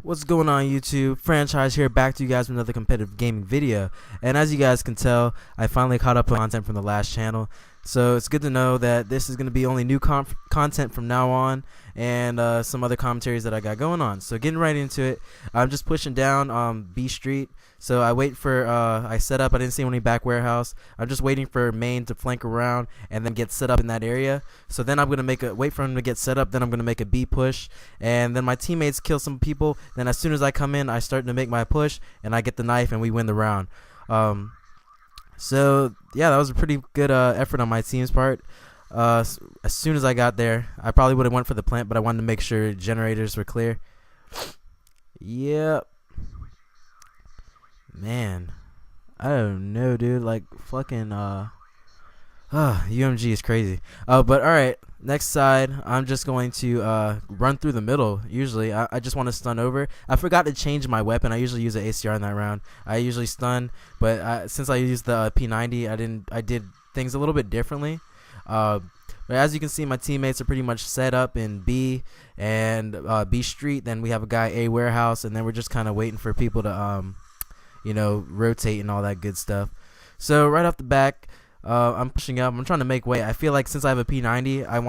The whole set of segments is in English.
What's going on YouTube? Franchise here, back to you guys with another competitive gaming video. And as you guys can tell, I finally caught up on content from the last channel. So it's good to know that this is going to be only new content from now on, and some other commentaries that I got going on. So getting right into it, I'm just pushing down B Street. So I wait for, I set up, I didn't see any back warehouse. I'm just waiting for main to flank around and then get set up in that area. So then I'm going to wait for him to get set up, then I'm going to make a B push. And then my teammates kill some people. Then as soon as I come in, I start to make my push and I get the knife and we win the round. So yeah, that was a pretty good effort on my team's part. As soon as I got there, I probably would have went for the plant, but I wanted to make sure generators were clear. Yep. Man, I don't know, dude. Like fucking UMG is crazy. But all right, next side, I'm just going to run through the middle. Usually, I just want to stun over. I forgot to change my weapon. I usually use an ACR in that round. I usually stun, but since I used the P90, I did things a little bit differently. But as you can see, my teammates are pretty much set up in B and B Street. Then we have a guy A warehouse, and then we're just kind of waiting for people to rotate and all that good stuff. So right off the back, I'm pushing up. I'm trying to make way. I feel like since I have a P90, I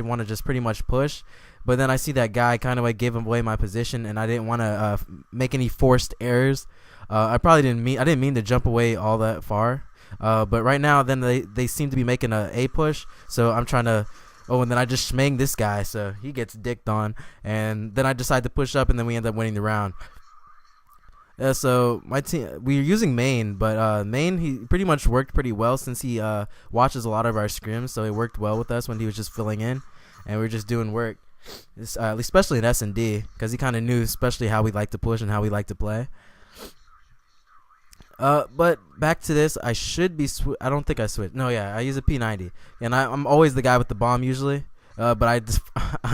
want to just pretty much push. But then I see that guy kind of like give away my position, and I didn't want to make any forced errors. I didn't mean to jump away all that far. But right now, then they seem to be making a push. So I'm trying to. Oh, and then I just schmang this guy, so he gets dicked on, and then I decide to push up, and then we end up winning the round. So my team, we're using main, but main, he pretty much worked pretty well since he watches a lot of our scrims, so it worked well with us when he was just filling in, and we were just doing work, especially in S&D, because he kind of knew especially how we like to push and how we like to play. But back to this, I should be I don't think I switched. No, yeah, I use a P90, and I'm always the guy with the bomb usually. But I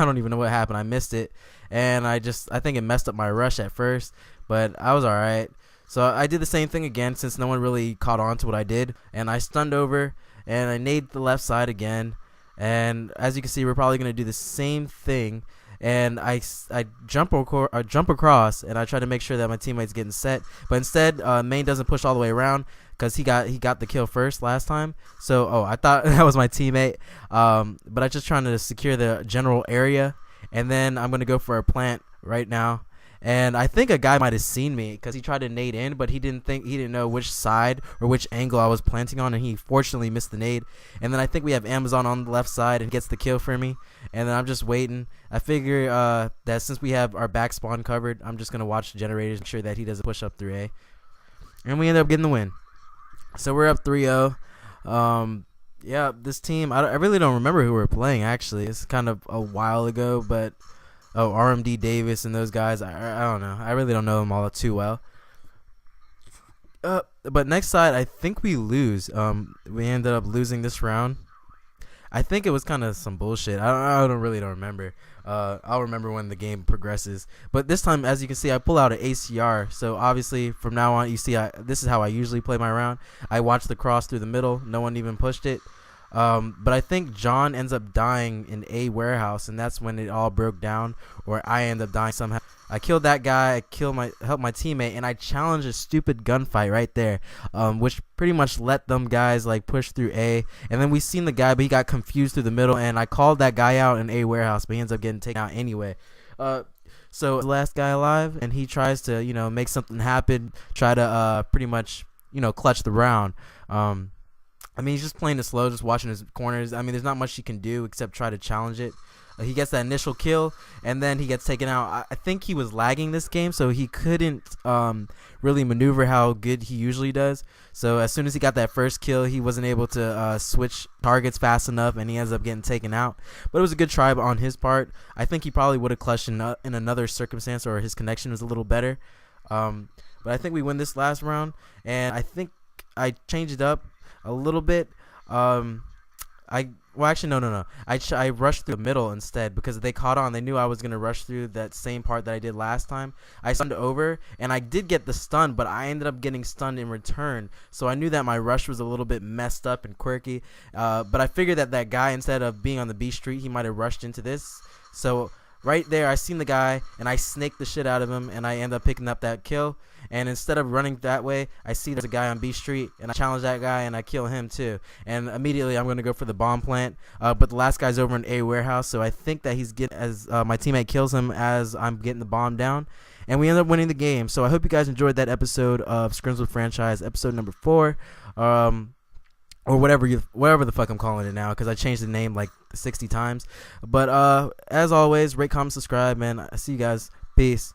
don't even know what happened. I missed it, and I think it messed up my rush at first, but I was alright. So I did the same thing again since no one really caught on to what I did, and I stunned over, and I naded the left side again, and as you can see, we're probably going to do the same thing, and I jump across, and I try to make sure that my teammate's getting set, but instead, main doesn't push all the way around, because he got the kill first last time. So I thought that was my teammate, but I'm just trying to secure the general area, and then I'm gonna go for a plant right now. And I think a guy might have seen me because he tried to nade in, but he didn't know which side or which angle I was planting on, and he fortunately missed the nade. And then I think we have Amazon on the left side and gets the kill for me, and then I'm just waiting. I figure that since we have our back spawn covered, I'm just gonna watch the generators, make sure that he doesn't push up through A, and we end up getting the win. So we're up 3-0. Yeah, this team, I really don't remember who we're playing, actually. It's kind of a while ago, but RMD Davis and those guys, I don't know. I really don't know them all too well. But next side, I think we lose. We ended up losing this round. I think it was kind of some bullshit. I don't remember. I'll remember when the game progresses. But this time, as you can see, I pull out an ACR. So obviously, from now on, you see, this is how I usually play my round. I watch the cross through the middle. No one even pushed it. But I think John ends up dying in A warehouse, and that's when it all broke down, or I end up dying somehow. I killed that guy, helped my teammate, and I challenged a stupid gunfight right there, which pretty much let them guys like push through A, and then we seen the guy, but he got confused through the middle, and I called that guy out in A warehouse, but he ends up getting taken out anyway. So the last guy alive, and he tries to make something happen, try to pretty much clutch the round. I mean, he's just playing it slow, just watching his corners. I mean, there's not much he can do except try to challenge it. He gets that initial kill, and then he gets taken out. I think he was lagging this game, so he couldn't really maneuver how good he usually does. So as soon as he got that first kill, he wasn't able to switch targets fast enough, and he ends up getting taken out. But it was a good try on his part. I think he probably would have clutched in another circumstance, or his connection was a little better. But I think we win this last round, and I think I changed it up a little bit. Well, actually, no. I rushed through the middle instead because they caught on. They knew I was going to rush through that same part that I did last time. I stunned over, and I did get the stun, but I ended up getting stunned in return. So I knew that my rush was a little bit messed up and quirky. But I figured that guy, instead of being on the B street, he might have rushed into this. So right there, I seen the guy, and I snaked the shit out of him, and I end up picking up that kill. And instead of running that way, I see there's a guy on B Street, and I challenge that guy, and I kill him too. And immediately, I'm going to go for the bomb plant. But the last guy's over in A warehouse, so I think that he's getting as my teammate kills him as I'm getting the bomb down. And we end up winning the game. So I hope you guys enjoyed that episode of Scrims with Franchise, episode number 4. Or whatever the fuck I'm calling it now, because I changed the name like 60 times. But as always, rate, comment, subscribe, man. I see you guys. Peace.